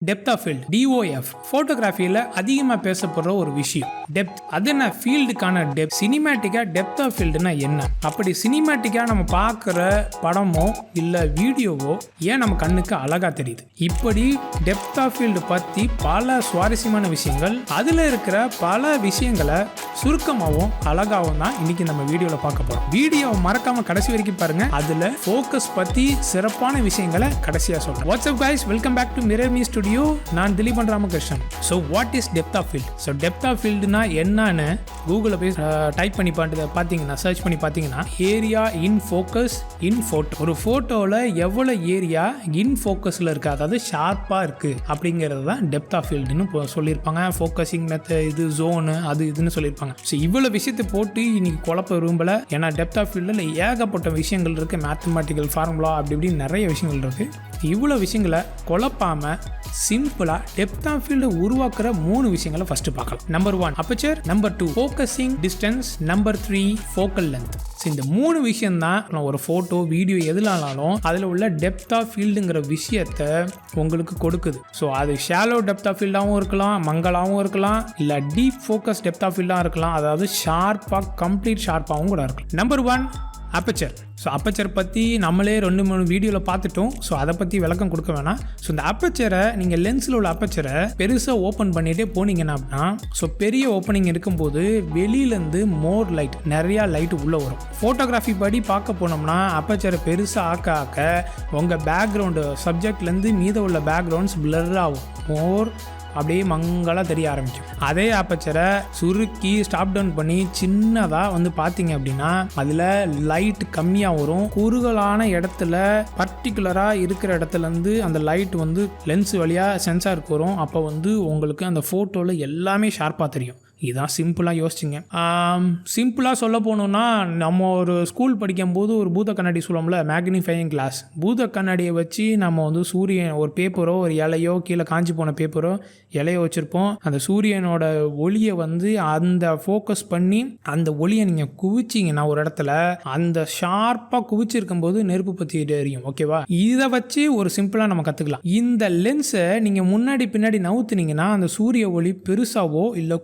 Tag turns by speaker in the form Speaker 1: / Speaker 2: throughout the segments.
Speaker 1: Depth of field DOF ஃபோட்டோகிராஃபியில் அதிகமாக பேசப்படுற ஒரு விஷயம் டெப்த். அது என்ன ஃபீல்டுக்கான டெப்த். சினிமேட்டிக்காக டெப்த் ஆஃப் ஃபீல்டுனா என்ன? அப்படி சினிமேட்டிக்காக நம்ம பார்க்குற படமோ இல்லை வீடியோவோ ஏன் நம்ம கண்ணுக்கு அழகாக தெரியுது? இப்படி டெப்த் ஆஃப் ஃபீல்டு பற்றி பல சுவாரஸ்யமான விஷயங்கள், அதில் இருக்கிற பல விஷயங்களை சுருக்கமாகவும் அழகாகவும் தான் இன்னைக்கு நம்ம வீடியோவில் பார்க்க போகிறோம். வீடியோவை மறக்காமல் கடைசி வரைக்கும் பாருங்கள். அதில் ஃபோக்கஸ் பற்றி சிறப்பான விஷயங்களை கடைசியாக சொல்கிறேன். What's up guys, welcome back to Mirrorme Studio. நான் Dileepan Ramakrishnan. So what is depth of field? So depth of ஃபீல்டுனா என்னன்னு கூகுளில் போய் டைப் பண்ணி பார்த்தீங்கன்னா, சர்ச் பண்ணி பார்த்தீங்கன்னா, area in focus in photo. ஒரு ஃபோட்டோவில் எவ்வளோ ஏரியா இன் ஃபோக்கஸில் இருக்குது, அதாவது ஷார்ப்பாக இருக்குது அப்படிங்கிறது தான் டெப்த் ஆஃப் ஃபீல்டுன்னு சொல்லியிருப்பாங்க. ஃபோக்கஸிங் மெத்தட், இது ஜோனு, அது இதுன்னு சொல்லியிருப்பாங்க. ஸோ இவ்வளோ விஷயத்தை போட்டு இன்னைக்கு குழப்ப விரும்பலை. ஏன்னா டெப்த் ஆஃப் ஃபீல்டில் ஏகப்பட்ட விஷயங்கள் இருக்குது. மேத்தமெட்டிக்கல் ஃபார்முலா அப்படி இப்படின்னு நிறைய விஷயங்கள் இருக்குது. இவ்வளோ விஷயங்களை குழப்பாமல் சிம்பிளாக டெப்த் ஆஃப் ஃபீல்டு உருவாக்குற 3 விஷயங்களை ஃபர்ஸ்ட் பார்க்கலாம். Number 1 aperture, number 2 focusing distance, number 3 focal length. So இந்த 3 விஷயம் தான் ஒரு ஃபோட்டோ வீடியோ எதுனாலும் அதில் உள்ள டெப்த் ஆஃப் ஃபீல்டுங்கிற விஷயத்தை உங்களுக்கு கொடுக்குது. ஸோ அது ஷாலோ டெப்த் ஆஃப் ஃபீல்டாகவும் இருக்கலாம், மங்களாகவும் இருக்கலாம், இல்லை டீப் ஃபோக்கஸ் டெப்த் ஆஃப் ஃபீல்டாக இருக்கலாம், அதாவது ஷார்ப்பாக கம்ப்ளீட் ஷார்ப்பாகவும் கூட இருக்கலாம். Number 1 aperture. ஸோ அபர்ச்சர் பற்றி நம்மளே 2-3 வீடியோவில் பார்த்துட்டோம். ஸோ அதை பற்றி விளக்கம் கொடுக்க வேணாம். ஸோ இந்த அபர்ச்சரை நீங்கள் லென்ஸில் உள்ள அபர்ச்சரை பெருசாக ஓப்பன் பண்ணிகிட்டே போனீங்கன்னா அப்படின்னா, ஸோ பெரிய ஓப்பனிங் இருக்கும்போது வெளியிலேருந்து மோர் லைட், நிறையா லைட் உள்ளே வரும். ஃபோட்டோகிராஃபி படி பார்க்க போனோம்னா அபர்ச்சரை பெருசாக ஆக்க ஆக்க உங்கள் பேக்ரவுண்டு சப்ஜெக்ட்லேருந்து மீத உள்ள பேக்ரவுண்ட்ஸ் பிளர் ஆகும், மோர் அப்படியே மங்களாக தெரிய ஆரம்பிக்கும். அதே அபர்ச்சரை சுருக்கி ஸ்டாப் டவுன் பண்ணி சின்னதாக பார்த்தீங்க அப்படின்னா அதில் லைட் கம்மியாக வரும். குறுகலான இடத்துல பர்டிகுலராக இருக்கிற இடத்துலேருந்து அந்த லைட் லென்ஸ் வழியாக சென்சாருக்கு வரும். அப்போ உங்களுக்கு அந்த ஃபோட்டோவில் எல்லாமே ஷார்ப்பாக தெரியும். இதுதான் சிம்பிளாக யோசிச்சிங்க. சிம்பிளாக சொல்ல போனோம்னா, நம்ம ஒரு ஸ்கூல் படிக்கும்போது ஒரு பூத கண்ணாடி சொல்லுவோம்ல, மேக்னிஃபையிங் கிளாஸ். பூத கண்ணாடியை வச்சு நம்ம சூரியன் ஒரு பேப்பரோ ஒரு இலையோ கீழே காஞ்சி போன பேப்பரோ இலையோ வச்சுருப்போம். அந்த சூரியனோட ஒளியை அந்த ஃபோக்கஸ் பண்ணி அந்த ஒளியை நீங்கள் குவிச்சிங்கன்னா ஒரு இடத்துல அந்த ஷார்ப்பாக குவிச்சிருக்கும் போது நெருப்பு பற்றி எரியும். ஓகேவா? இதை வச்சு ஒரு சிம்பிளாக நம்ம கற்றுக்கலாம். இந்த லென்ஸை நீங்கள் முன்னாடி பின்னாடி நவுத்துனீங்கன்னா அந்த சூரிய ஒளி பெருசாவோ இல்லை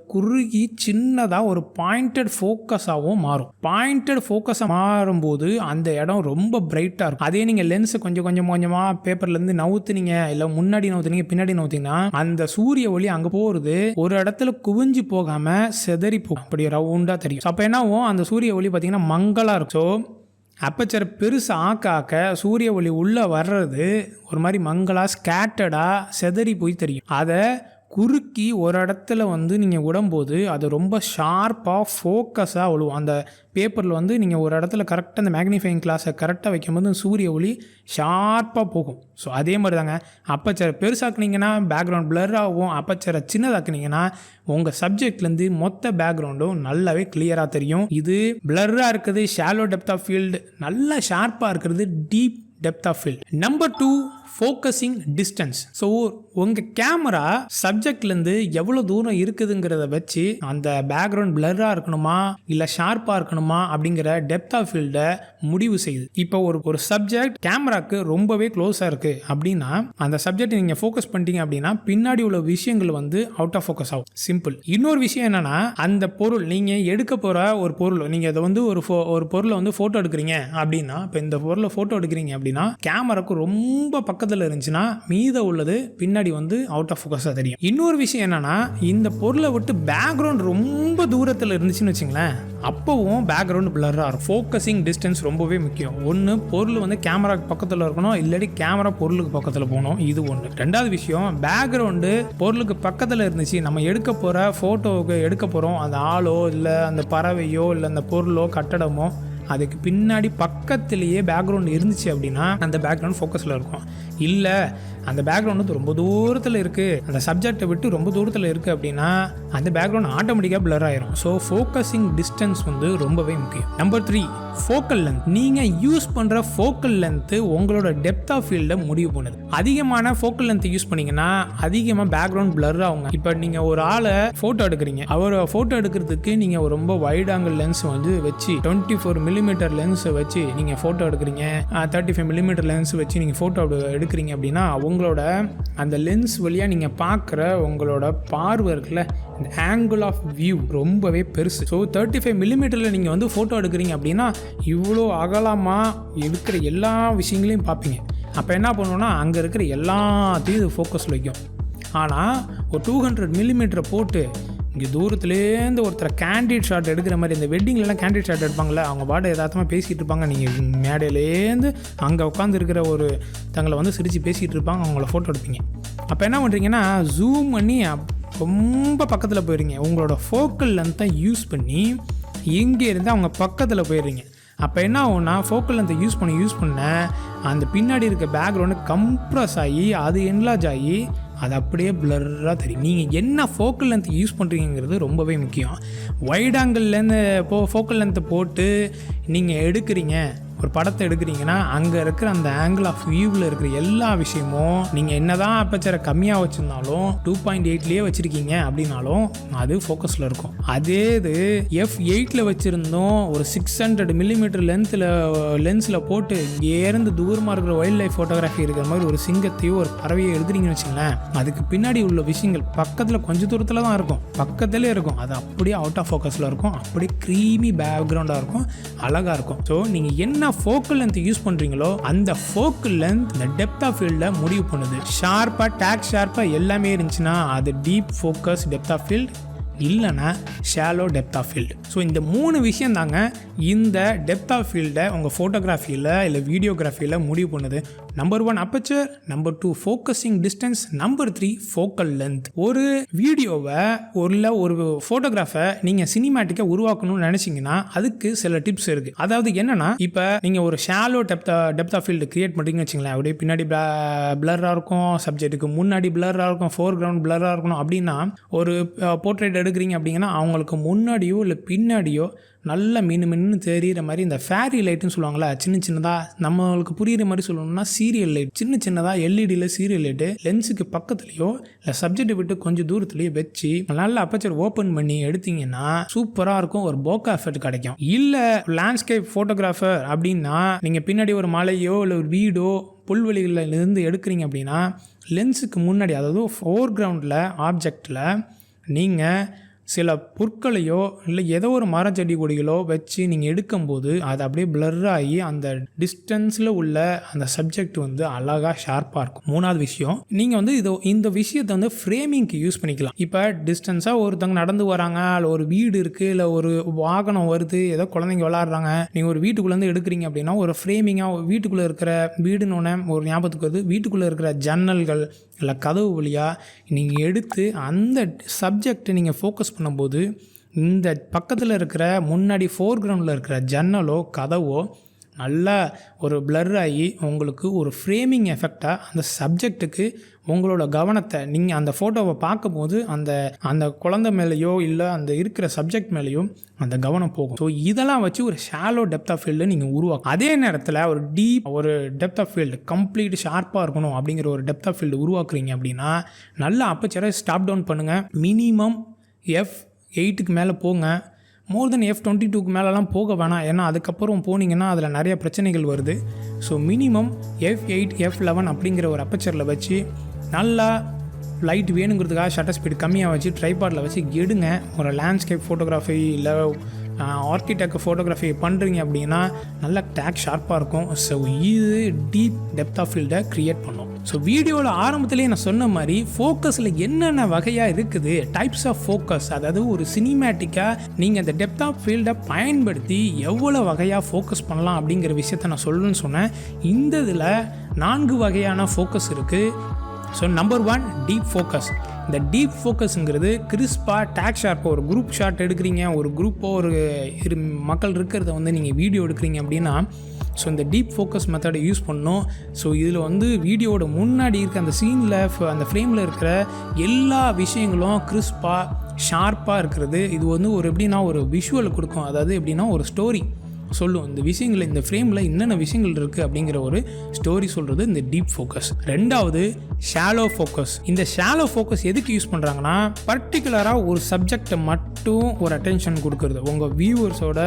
Speaker 1: சின்னதாக ஒரு பாயிண்டட் ஃபோக்கஸாகவும் மாறும். பாயிண்டட் ஃபோக்கஸாக மாறும்போது அந்த இடம் ரொம்ப பிரைட்டாக இருக்கும். அதே நீங்கள் லென்ஸை கொஞ்சம் கொஞ்சமாக பேப்பர்லேருந்து நவுத்துனீங்க, இல்லை முன்னாடி நவுத்துனீங்க, பின்னாடி நவுத்தீங்கன்னா அந்த சூரிய ஒளி அங்கே போகிறது ஒரு இடத்துல குவிஞ்சு போகாமல் செதறி போகும், அப்படி ரவுண்டாக தெரியும். அப்போ என்ன ஆகும், அந்த சூரிய ஒளி பார்த்தீங்கன்னா மங்களாக இருக்கும். ஸோ அப்பர்ச்சர் பெருசாக ஆக்க ஆக்க சூரிய ஒளி உள்ளே வர்றது ஒரு மாதிரி மங்களாக ஸ்கேட்டர்டாக செதறி போய் தெரியும். அதை குறுக்கி ஒரு இடத்துல நீங்கள் விடும்போது அது ரொம்ப ஷார்ப்பாக ஃபோக்கஸாக விழுவும். அந்த பேப்பரில் நீங்கள் ஒரு இடத்துல கரெக்டாக அந்த மேக்னிஃபையிங் கிளாஸை கரெக்டாக வைக்கும்போது சூரிய ஒளி ஷார்ப்பாக போகும். ஸோ அதே மாதிரி தாங்க, அப்பர்ச்சரை பெருசாக்குனீங்கன்னா பேக்ரவுண்ட் பிளர் ஆகும். அப்பர்ச்சரை சின்னதாக்குனீங்கன்னா உங்கள் சப்ஜெக்ட்லேருந்து மொத்த பேக்ரவுண்டும் நல்லாவே கிளியராக தெரியும். இது பிளர்ராக இருக்குது ஷாலோ டெப்த் ஆஃப் ஃபீல்டு, நல்லா ஷார்ப்பாக இருக்கிறது deep depth of field. Number 2 focusing distance. So உங்கள் கேமரா சப்ஜெக்ட்லேருந்து எவ்வளோ தூரம் இருக்குதுங்கிறத வச்சு அந்த பேக்ரவுண்ட் பிளர்ராக இருக்கணுமா இல்லை ஷார்ப்பாக இருக்கணுமா அப்படிங்கிற டெப்த் ஆஃப் ஃபீல்டை முடிவு செய்யுது. இப்போ ஒரு சப்ஜெக்ட் கேமராக்கு ரொம்பவே க்ளோஸாக இருக்குது அப்படின்னா அந்த சப்ஜெக்ட் நீங்கள் ஃபோக்கஸ் பண்ணிட்டீங்க அப்படின்னா பின்னாடி உள்ள விஷயங்கள் அவுட் ஆஃப் ஃபோக்கஸ் ஆகும். சிம்பிள். இன்னொரு விஷயம் என்னன்னா, அந்த பொருள் நீங்கள் எடுக்க போகிற ஒரு பொருள், நீங்கள் அதை ஒரு பொருளை ஃபோட்டோ எடுக்கிறீங்க அப்படின்னா, இப்போ இந்த பொருளை ஃபோட்டோ எடுக்கிறீங்க அப்படின்னா கேமராக்கு ரொம்ப பக்கத்தில் இருந்துச்சுன்னா மீத உள்ளது பின்னாடி அவுட் ஆஃப் ஃபோக்கஸாக தெரியும். இன்னொரு விஷயம் என்னன்னா, இந்த பொருளை விட்டு பேக்ரவுண்ட் ரொம்ப தூரத்தில் இருந்துச்சுன்னு வச்சுங்களேன், அப்போவும் பேக்ரவுண்ட் பிளர்ராக இருக்கும். ஃபோக்கஸிங் டிஸ்டன்ஸ் ரொம்பவே முக்கியம். ஒன்று, பொருள் கேமராக்கு பக்கத்தில் இருக்கணும், இல்லாட்டி கேமரா பொருளுக்கு பக்கத்தில் போகணும். இது ஒன்று. ரெண்டாவது விஷயம், பேக்ரவுண்டு பொருளுக்கு பக்கத்தில் இருந்துச்சு, நம்ம எடுக்க போகிற ஃபோட்டோவுக்கு எடுக்க போகிறோம் அந்த ஆளோ இல்லை அந்த பறவையோ இல்லை அந்த பொருளோ கட்டடமோ, அதுக்கு பின்னாடி பக்கத்துலேயே பேக்ரவுண்ட் இருந்துச்சு அப்படின்னா அந்த பேக்ரவுண்ட் ஃபோக்கஸில் இருக்கும். இல்லை அந்த பேக்ரவுண்டு ரொம்ப தூரத்தில் இருக்குது, அந்த சப்ஜெக்டை விட்டு ரொம்ப தூரத்தில் இருக்குது அப்படின்னா அந்த பேக்ரவுண்ட் ஆட்டோமேட்டிக்காக பிளர் ஆயிரும். ஸோ ஃபோக்கஸிங் டிஸ்டன்ஸ் ரொம்பவே முக்கியம். Number 3 focal length. நீங்கள் யூஸ் பண்ணுற ஃபோக்கல் லென்த்து உங்களோட டெப்த் ஆஃப் ஃபீல்டை முடிவு பண்ணுது. அதிகமான ஃபோக்கல் லென்த் யூஸ் பண்ணிங்கன்னா அதிகமாக பேக்ரவுண்ட் பிளர் ஆகுங்க. இப்போ நீங்கள் ஒரு ஆளை ஃபோட்டோ எடுக்கிறீங்க, அவரை ஃபோட்டோ எடுக்கிறதுக்கு நீங்கள் ரொம்ப வைட் ஆங்கிள் லென்ஸ் வச்சு 24 மில்லிமீட்டர் லென்ஸை வச்சு நீங்கள் ஃபோட்டோ எடுக்கிறீங்க, 35 மில்லிமீட்டர் லென்ஸ் வச்சு நீங்கள் ஃபோட்டோ எடுக்கிறீங்க அப்படின்னா உங்களோட அந்த லென்ஸ் வழியாக நீங்கள் பார்க்குற உங்களோட பார்வை இருக்குல்ல, இந்த ஆங்கிள் ஆஃப் வியூ ரொம்பவே பெருசு. ஸோ 35 மில்லிமீட்டரில் நீங்கள் வந்து ஃபோட்டோ எடுக்கிறீங்க அப்படின்னா இவ்வளோ அகலமாக இருக்கிற எல்லா விஷயங்களையும் பார்ப்பீங்க. அப்போ என்ன பண்ணுவோன்னா அங்கே இருக்கிற எல்லாத்தையும் இது ஃபோக்கஸில் வைக்கும். ஆனால் ஒரு 200 மில்லிமீட்டரை போட்டு இங்கே தூரத்துலேருந்து ஒருத்தரை கேண்டிட் ஷாட் எடுக்கிற மாதிரி, இந்த வெட்டிங்லலாம் கேண்டிட் ஷாட் எடுப்பாங்களே, அவங்க பாட்டு எதார்த்தமாக பேசிகிட்டு இருப்பாங்க, நீங்கள் மேடையிலேருந்து அங்கே உட்காந்துருக்கிற ஒரு தங்களை வந்து சிரித்து பேசிகிட்டு இருப்பாங்க, அவங்கள ஃபோட்டோ எடுப்பீங்க. அப்போ என்ன பண்ணுறீங்கன்னா ஜூம் பண்ணி ரொம்ப பக்கத்தில் போயிடுறீங்க. உங்களோட ஃபோக்கல் லென்த்தை யூஸ் பண்ணி இங்கே இருந்து அவங்க பக்கத்தில் போயிடுறீங்க. அப்போ என்ன ஆகும்னா ஃபோக்கல் லென்த்தை யூஸ் பண்ண அந்த பின்னாடி இருக்க பேக்ரவுண்டு கம்ப்ரஸ் ஆகி அது என்லார்ஜ் ஆகி அது அப்படியே பிளர்ராக தெரியும். நீங்கள் என்ன ஃபோக்கல் லென்த் யூஸ் பண்ணுறீங்கிறது ரொம்பவே முக்கியம். வைட் ஆங்கிள்லேருந்து ஃபோக்கல் லென்த்தை போட்டு நீங்கள் எடுக்கிறீங்க, ஒரு படத்தை எடுக்கிறீங்கன்னா அங்கே இருக்கிற அந்த ஆங்கிள் ஆஃப் வியூவில் இருக்கிற எல்லா விஷயமும் நீங்கள் என்ன தான் அப்பச்சரை கம்மியாக வச்சுருந்தாலும் 2.8லேயே வச்சுருக்கீங்க அப்படின்னாலும் அது ஃபோக்கஸில் இருக்கும். அதே இது F8 வச்சுருந்தோம் ஒரு 600 மில்லிமீட்டர் லென்ஸில் போட்டு இங்கேருந்து தூரமாக இருக்கிற வைல்ட் லைஃப் ஃபோட்டோகிராஃபி இருக்கிற மாதிரி ஒரு சிங்கத்தையோ ஒரு பறவையோ எடுக்கிறீங்கன்னு வச்சுங்களேன், அதுக்கு பின்னாடி உள்ள விஷயங்கள் பக்கத்தில் கொஞ்சம் தூரத்தில் தான் இருக்கும், பக்கத்துலேயே இருக்கும், அது அப்படியே அவுட் ஆஃப் ஃபோக்கஸில் இருக்கும், அப்படியே க்ரீமி பேக்ரவுண்டாக இருக்கும், அழகாக இருக்கும். ஸோ நீங்கள் என்ன ஃபோக்கல் லென்த் யூஸ் பண்ணுறீங்களோ அந்த ஃபோக்கல் லென்த் இந்த டெப்த் ஆஃப் ஃபீல்டை முடிவு பண்ணுது. ஷார்ப்பாக டேக் ஷார்ப்பாக எல்லாமே இருந்துச்சுன்னா அது deep focus depth of field, இல்லைன்னா shallow depth of field. So இந்த 3 விஷயம் தாங்க இந்த டெப்த் ஆஃப் ஃபீல்டை உங்கள் ஃபோட்டோகிராஃபியில் இல்லை வீடியோகிராஃபியில் முடிவு பண்ணுது. Number 1 aperture, number 2 focusing distance, number 3 focal length. ஒரு வீடியோவை ஒரு ஃபோட்டோகிராஃபை நீங்கள் சினிமேட்டிக்காக உருவாக்கணும்னு நினச்சிங்கன்னா அதுக்கு சில டிப்ஸ் இருக்குது. அதாவது என்னென்னா, இப்போ நீங்கள் ஒரு shallow depth of field create பண்ணுறீங்கன்னு வச்சுங்களேன், அப்படியே பின்னாடி பிளராக இருக்கும், சப்ஜெக்ட்டுக்கு முன்னாடி பிளராக இருக்கும், ஃபோர் கிரவுண்ட் பிளராக இருக்கணும் அப்படின்னா, ஒரு போர்ட்ரேட் எடுக்கிறீங்க அப்படிங்கன்னா அவங்களுக்கு முன்னாடியோ இல்லை பின்னாடியோ நல்ல மின்னு தெரிகிற மாதிரி இந்த ஃபேரி லைட்டுன்னு சொல்லுவாங்களா, சின்னதாக நம்மளுக்கு புரிகிற மாதிரி சொல்லணும்னா சீரியல் லைட், சின்னதாக எல்இடியில் சீரியல் லைட்டு லென்ஸுக்கு பக்கத்துலையோ இல்லை சப்ஜெக்டை விட்டு கொஞ்சம் தூரத்துலையோ வச்சு நல்லா அப்பச்சர் ஓப்பன் பண்ணி எடுத்தீங்கன்னா சூப்பராக இருக்கும், ஒரு போக்கா எஃபெக்ட் கிடைக்கும். இல்லை லேண்ட்ஸ்கேப் ஃபோட்டோகிராஃபர் அப்படின்னா நீங்கள் பின்னாடி ஒரு மலையோ இல்லை ஒரு வீடோ புல்வெளிகளில் இருந்து எடுக்கிறீங்க அப்படின்னா லென்ஸுக்கு முன்னாடி, அதாவது ஃபோர் கிரவுண்டில் ஆப்ஜெக்டில் நீங்கள் சில பொருட்களையோ இல்லை ஏதோ ஒரு மரம் செடி கொடிகளோ வச்சு நீங்கள் எடுக்கும்போது அது அப்படியே பிளர்ராகி அந்த டிஸ்டன்ஸில் உள்ள அந்த சப்ஜெக்ட் வந்து அழகாக ஷார்ப்பாக இருக்கும். 3வது விஷயம், நீங்கள் வந்து இந்த விஷயத்தை வந்து ஃப்ரேமிங்க்கு யூஸ் பண்ணிக்கலாம். இப்போ டிஸ்டன்ஸாக ஒருத்தவங்க நடந்து வராங்க, இல்லை ஒரு வீடு இருக்குது, இல்லை ஒரு வாகனம் வருது, ஏதோ குழந்தைங்க விளாட்றாங்க, நீங்கள் ஒரு வீட்டுக்குள்ளேருந்து எடுக்கிறீங்க அப்படின்னா ஒரு ஃப்ரேமிங்காக வீட்டுக்குள்ளே இருக்கிற வீடுன்னு ஒரு ஞாபகத்துக்கு வருது, வீட்டுக்குள்ளே இருக்கிற ஜன்னல்கள் இல்லை கதவு வழியாக நீங்கள் எடுத்து அந்த சப்ஜெக்டை நீங்கள் ஃபோக்கஸ் பண்ணும்போது இந்த பக்கத்தில் இருக்கிற முன்னாடி ஃபோர் கிரவுண்டில் இருக்கிற ஜன்னலோ கதவோ நல்லா ஒரு பிளர் ஆகி உங்களுக்கு ஒரு ஃப்ரேமிங் எஃபெக்டாக அந்த சப்ஜெக்ட்டுக்கு உங்களோட கவனத்தை நீங்கள் அந்த ஃபோட்டோவை பார்க்கும்போது அந்த குழந்தை மேலேயோ இல்லை அந்த இருக்கிற சப்ஜெக்ட் மேலேயோ அந்த கவனம் போகும். ஸோ இதெல்லாம் வச்சு ஒரு ஷாலோ டெப்த் ஆஃப் ஃபீல்டு நீங்கள் உருவாக்கும். அதே நேரத்தில் ஒரு டெப்த் ஆஃப் ஃபீல்டு கம்ப்ளீட் ஷார்ப்பாக இருக்கணும் அப்படிங்கிற ஒரு டெப்த் ஆஃப் ஃபீல்டு உருவாக்குறீங்க அப்படின்னா நல்லா அப்பச்சரை ஸ்டாப் டவுன் பண்ணுங்கள். மினிமம் F8க்கு மேலே போங்க, மோர் தென் F22க்கு மேலெலாம் போக வேணாம், ஏன்னா அதுக்கப்புறம் போனீங்கன்னா அதில் நிறைய பிரச்சனைகள் வருது. ஸோ மினிமம் F8 F11 அப்படிங்கிற ஒரு அப்பச்சரில் வச்சு நல்லா லைட் வேணுங்கிறதுக்காக ஷட்டர் ஸ்பீடு கம்மியாக வச்சு ட்ரைபாடில் வச்சு எடுங்க. ஒரு லேண்ட்ஸ்கேப் ஃபோட்டோகிராஃபி இல்லை ஆர்கிடெக்ட் ஃபோட்டோகிராஃபி பண்ணுறீங்க அப்படின்னா நல்லா டேக் ஷார்ப்பாக இருக்கும். ஸோ இது டீப் டெப்த் ஆஃப் ஃபீல்டை க்ரியேட் பண்ணும். ஸோ வீடியோவில் ஆரம்பத்துலேயே நான் சொன்ன மாதிரி ஃபோக்கஸில் என்னென்ன வகையாக இருக்குது, டைப்ஸ் ஆஃப் ஃபோக்கஸ், அதாவது ஒரு சினிமேட்டிக்காக நீங்கள் அந்த டெப்த் ஆஃப் ஃபீல்டை பயன்படுத்தி எவ்வளோ வகையாக ஃபோக்கஸ் பண்ணலாம் அப்படிங்கிற விஷயத்த நான் சொல்லணும்னு சொன்னேன். இந்த இதில் 4 வகையான ஃபோக்கஸ் இருக்குது. So number 1 deep focus. இந்த டீப் ஃபோக்கஸுங்கிறது கிறிஸ்பாக டேக் ஷார்ப்பாக ஒரு குரூப் ஷாட் எடுக்கிறீங்க, ஒரு குரூப்போ ஒரு மக்கள் இருக்கிறத வந்து நீங்கள் வீடியோ எடுக்கிறீங்க அப்படின்னா ஸோ இந்த டீப் ஃபோக்கஸ் மெத்தடை யூஸ் பண்ணோம். ஸோ இதில் வந்து வீடியோவோட முன்னாடி இருக்க அந்த சீனில் அந்த ஃப்ரேமில் இருக்கிற எல்லா விஷயங்களும் கிறிஸ்பாக ஷார்ப்பாக இருக்கிறது. இது வந்து ஒரு எப்படின்னா ஒரு விஷுவல் கொடுக்கும், அதாவது எப்படின்னா ஒரு ஸ்டோரி சொல்லும், இந்த விஷயங்கள் இந்த ஃப்ரேமில் என்னென்ன விஷயங்கள் இருக்குது அப்படிங்கிற ஒரு ஸ்டோரி சொல்கிறது இந்த டீப் ஃபோக்கஸ். 2வது ஷாலோ ஃபோக்கஸ். இந்த ஷாலோ ஃபோக்கஸ் எதுக்கு யூஸ் பண்ணுறாங்கன்னா பர்டிகுலராக ஒரு சப்ஜெக்டை மட்டும் ஒரு அட்டென்ஷன் கொடுக்குறது, உங்கள் வியூவர்ஸோட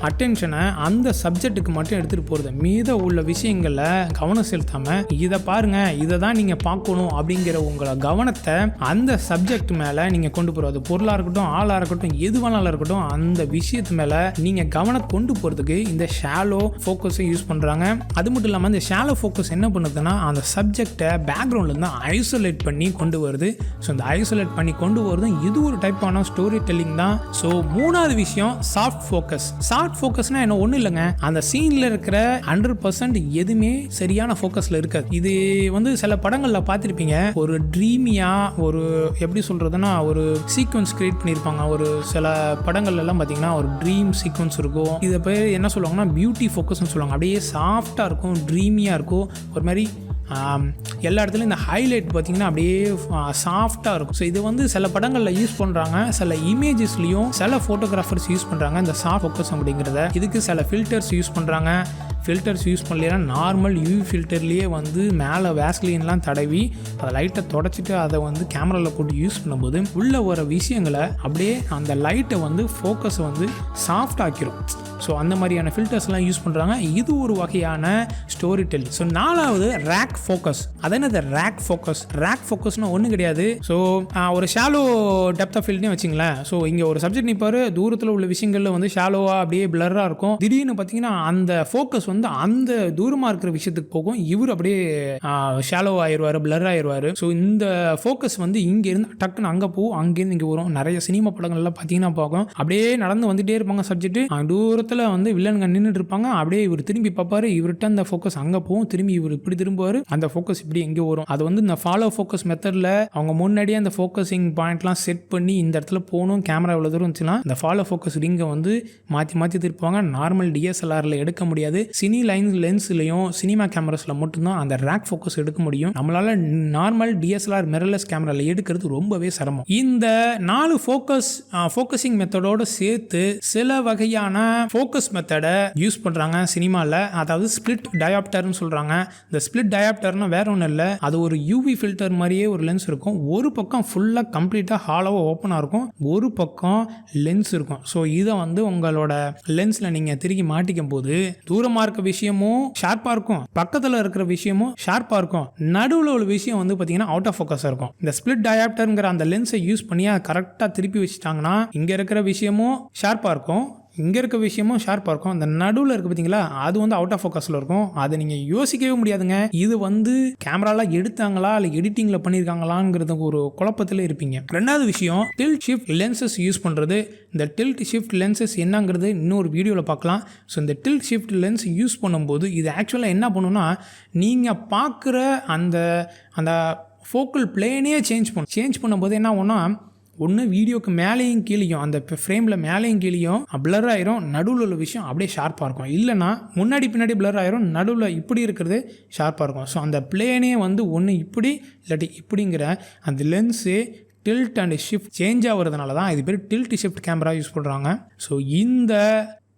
Speaker 1: அட்டென்ஷனை அந்த சப்ஜெக்ட்டுக்கு மட்டும் எடுத்துகிட்டு போகிறது. மீத உள்ள விஷயங்களை கவனம் செலுத்தாமல் இதை பாருங்கள், இதை தான் நீங்கள் பார்க்கணும் அப்படிங்கிற உங்களை கவனத்தை அந்த சப்ஜெக்ட் மேலே நீங்கள் கொண்டு போகிறது. பொருளாக இருக்கட்டும், ஆளாக இருக்கட்டும், எது வேணாலும் இருக்கட்டும், அந்த விஷயத்து மேலே நீங்கள் கவனம் கொண்டு போகிறதுக்கு இந்த ஷாலோ ஃபோக்கஸை யூஸ் பண்ணுறாங்க. அது மட்டும் இல்லாமல் இந்த ஷாலோ ஃபோக்கஸ் என்ன பண்ணுதுன்னா அந்த சப்ஜெக்டை பேக்ரவுண்ட்லேருந்து ஐசோலேட் பண்ணி கொண்டு வருது. ஸோ இந்த ஐசோலேட் பண்ணி கொண்டு வருதும் இது ஒரு டைப்பான ஸ்டோரி டெல்லிங் தான். ஸோ மூணாவது விஷயம் சாஃப்ட் ஃபோக்கஸ். சாஃப்ட் ஃபோக்கஸ்னா என்ன, ஒன்றும் இல்லைங்க, அந்த சீனில் இருக்கிற 100% எதுவுமே சரியான ஃபோக்கஸில் இருக்காது. இது வந்து சில படங்களில் பார்த்துருப்பீங்க, ஒரு ட்ரீமியாக ஒரு எப்படி சொல்கிறதுனா ஒரு சீக்வன்ஸ் கிரியேட் பண்ணியிருப்பாங்க. ஒரு சில படங்கள்லாம் பார்த்தீங்கன்னா ஒரு ட்ரீம் சீக்வன்ஸ் இருக்கும். இதை பேர் என்ன சொல்லுவாங்கன்னா பியூட்டி ஃபோக்கஸ்ன்னு சொல்லுவாங்க. அப்படியே சாஃப்டாக இருக்கும், ட்ரீமியாக இருக்கும், ஒரு மாதிரி எல்லா இடத்துலையும் இந்த ஹைலைட் பார்த்திங்கன்னா அப்படியே சாஃப்டாக இருக்கும். ஸோ இது வந்து சில படங்களில் யூஸ் பண்ணுறாங்க, சில இமேஜஸ்லேயும் சில ஃபோட்டோகிராஃபர்ஸ் யூஸ் பண்ணுறாங்க இந்த சாஃப்ட் ஃபோக்கஸ் அப்படிங்கிறத. இதுக்கு சில ஃபில்டர்ஸ் யூஸ் பண்ணுறாங்க. ஃபில்டர்ஸ் யூஸ் பண்ணலைன்னா நார்மல் யூவி ஃபில்டர்லேயே வந்து மேலே வேஸ்லின்லாம் தடவி அதை லைட்டை தொடச்சிட்டு அதை வந்து கேமராவில் போட்டு யூஸ் பண்ணும்போது உள்ளே வர விஷயங்களை அப்படியே அந்த லைட்டை வந்து ஃபோக்கஸை வந்து சாஃப்ட் ஆக்கிரும். ஸோ அந்த மாதிரியான ஃபில்டர்ஸ்லாம் யூஸ் பண்ணுறாங்க. இது ஒரு வகையான ஸ்டோரி டெல்லிங். ஸோ நாலாவது ரேக் ஃபோக்கஸ். அது என்னது ரேக் ஃபோக்கஸ்? ரேக் ஃபோக்கஸ்னால் ஒன்றும் கிடையாது. ஸோ ஒரு ஷாலோ டெப்த் ஆஃப் ஃபீல்ட்னே வச்சிங்களேன். ஸோ இங்கே ஒரு சப்ஜெக்ட் நிற்பார், தூரத்தில் உள்ள விஷயங்களில் வந்து ஷாலோவாக அப்படியே பிளராக இருக்கும். திடீர்னு பார்த்தீங்கன்னா அந்த ஃபோக்கஸ் வந்து அந்த தூரமாக இருக்கிற விஷயத்துக்கு போகும், இவர் அப்படியே ஷாலோ ஆயிடுவார், பிளர் ஆயிடுவார். ஸோ இந்த ஃபோக்கஸ் வந்து இங்கேருந்து டக்குன்னு அங்கே போகும், அங்கேருந்து இங்கே வரும். நிறைய சினிமா படங்கள்லாம் பார்த்தீங்கன்னா பார்க்கும், அப்படியே நடந்து வந்துகிட்டே இருப்பாங்க சப்ஜெக்ட், தூரத்தில் வந்து வில்லனுங்க நின்றுட்டு இருப்பாங்க, அப்படியே இவர் திரும்பி பார்ப்பாரு, இவர்கிட்ட அந்த ஃபோக்கஸ் அங்கே போகும், திரும்பி இவர் இப்படி திரும்புவார், அந்த ஃபோக்கஸ் இப்படி எங்கே வரும். அது வந்து இந்த ஃபாலோ ஃபோக்கஸ் மெத்தடில் அவங்க முன்னாடியே அந்த ஃபோக்கஸிங் பாயிண்ட்லாம் செட் பண்ணி இந்த இடத்துல போகணும், கேமரா இவ்வளோ தூரம் இருந்துச்சுன்னா இந்த ஃபாலோ ஃபோக்கஸ் ரிங்கை வந்து மாற்றி மாற்றி திருப்புவாங்க. நார்மல் டிஎஸ்எல்ஆரில் எடுக்க முடியாது. சினி லென்ஸ்லையும் சினிமா கேமராஸில் மட்டும்தான் அந்த ரேக் ஃபோக்கஸ் எடுக்க முடியும். நம்மளால் நார்மல் டிஎஸ்எல்ஆர் மிரர்லெஸ் கேமராவில் எடுக்கிறது ரொம்பவே சிரமம். இந்த 4 ஃபோக்கஸிங் மெத்தடோடு சேர்த்து சில வகையான ஃபோக்கஸ் மெத்தடை யூஸ் பண்ணுறாங்க சினிமாவில். அதாவது ஸ்பிளிட் டயாப்டர்னு சொல்கிறாங்க. இந்த ஸ்பிளிட் டயாப்டர்னா வேற ஒன்றும் இல்லை, அது ஒரு யூவி ஃபில்டர் மாதிரியே ஒரு லென்ஸ் இருக்கும். ஒரு பக்கம் ஃபுல்லாக கம்ப்ளீட்டாக ஹாலோவாக ஓப்பனாக இருக்கும், ஒரு பக்கம் லென்ஸ் இருக்கும். ஸோ இதை வந்து உங்களோட லென்ஸில் நீங்கள் திருக்கி மாட்டிக்கும் போது தூரமாக இருக்க விஷயமும் ஷார்ப்பாக இருக்கும், பக்கத்தில் இருக்கிற விஷயமும் ஷார்ப்பாக இருக்கும், நடுவில் உள்ள விஷயம் வந்து பார்த்தீங்கன்னா அவுட் ஆஃப் ஃபோக்கஸாக இருக்கும். இந்த ஸ்பிளிட் டயாப்டர்ங்கிற அந்த லென்ஸை யூஸ் பண்ணி அதை கரெக்டாக திருப்பி வச்சுட்டாங்கன்னா இங்கே இருக்கிற விஷயமும் ஷார்ப்பாக இருக்கும், இங்கே இருக்க விஷயமும் ஷார்ப்பாக இருக்கும், அந்த நடுவில் இருக்குது பார்த்தீங்களா அது வந்து அவுட் ஆஃப் ஃபோக்கஸில் இருக்கும். அதை நீங்கள் யோசிக்கவே முடியாதுங்க. இது வந்து கேமராலாம் எடுத்தாங்களா இல்லை எடிட்டிங்கில் பண்ணியிருக்காங்களாங்கிறது ஒரு குழப்பத்தில் இருப்பீங்க. ரெண்டாவது விஷயம் டில்ட் ஷிஃப்ட் லென்சஸ் யூஸ் பண்ணுறது. இந்த டில்ட் ஷிஃப்ட் லென்சஸ் என்னங்கிறது இன்னொரு வீடியோவில் பார்க்கலாம். ஸோ இந்த டில்ட் ஷிஃப்ட் லென்ஸ் யூஸ் பண்ணும்போது இது ஆக்சுவலாக என்ன பண்ணுன்னா நீங்கள் பார்க்குற அந்த அந்த ஃபோக்கல் பிளேனே சேஞ்ச் பண்ணும்போது என்ன ஆகும்னா ஒன்று வீடியோக்கு மேலேயும் கீழேயும் அந்த ஃப்ரேமில் மேலேயும் கீழேயும் பிளர் ஆயிரும், நடுவில் உள்ள விஷயம் அப்படியே ஷார்ப்பாக இருக்கும். இல்லைனா முன்னாடி பின்னாடி பிளர் ஆயிரும், நடுவில் இப்படி இருக்கிறது ஷார்ப்பாக இருக்கும். ஸோ அந்த பிளேனே வந்து ஒன்று இப்படி இல்லாட்டி இப்படிங்கிற அந்த lens tilt and shift change ஆகிறதுனால தான் இது பேர் டில்ட் ஷிஃப்ட் கேமரா யூஸ் பண்ணுறாங்க. ஸோ இந்த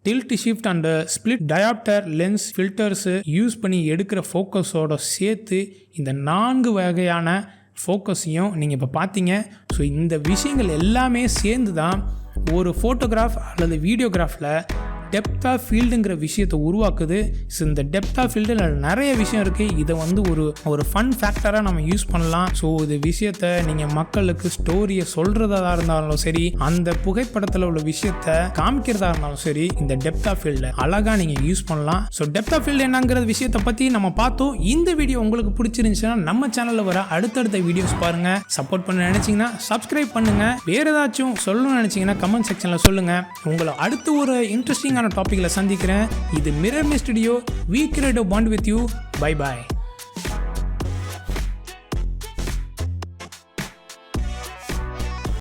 Speaker 1: tilt shift and split diopter lens filters use பண்ணி எடுக்கிற ஃபோக்கஸோட சேர்த்து இந்த 4 வகையான ஃபோக்கஸையும் நீங்கள் இப்போ பார்த்தீங்க. ஸோ இந்த விஷயங்கள் எல்லாமே சேர்ந்து தான் ஒரு ஃபோட்டோகிராஃப் அல்லது வீடியோகிராஃபில் டெப்த் ஆஃப் ஃபீல்டுங்கிற விஷயத்தை உருவாக்குது. ஸோ இந்த டெப்த் ஆஃப் ஃபீல்டில் நிறைய விஷயம் இருக்குது. இதை வந்து ஒரு ஃபன் ஃபேக்டராக நம்ம யூஸ் பண்ணலாம். ஸோ இது விஷயத்தை நீங்கள் மக்களுக்கு ஸ்டோரியை சொல்கிறதா இருந்தாலும் சரி, அந்த புகைப்படத்தில் உள்ள விஷயத்தை காமிக்கிறதா இருந்தாலும் சரி, இந்த டெப்த் ஆஃப் ஃபீல்டை அழகாக நீங்கள் யூஸ் பண்ணலாம். ஸோ டெப்த் ஆஃப் ஃபீல்டு என்னங்கிற விஷயத்தை பற்றி நம்ம பார்த்தோம். இந்த வீடியோ உங்களுக்கு பிடிச்சிருந்துச்சுன்னா நம்ம சேனலில் வர அடுத்தடுத்த வீடியோஸ் பாருங்கள். சப்போர்ட் பண்ண நினச்சிங்கன்னா சப்ஸ்கிரைப் பண்ணுங்கள். வேறு ஏதாச்சும் சொல்லணும்னு நினச்சிங்கன்னா கமெண்ட் செக்ஷனில் சொல்லுங்கள். உங்களை அடுத்து ஒரு இன்ட்ரெஸ்டிங்கான டாபிக்ல சந்திக்கிறேன். இது Mirrorme Studio. We create a bond with you. Bye bye.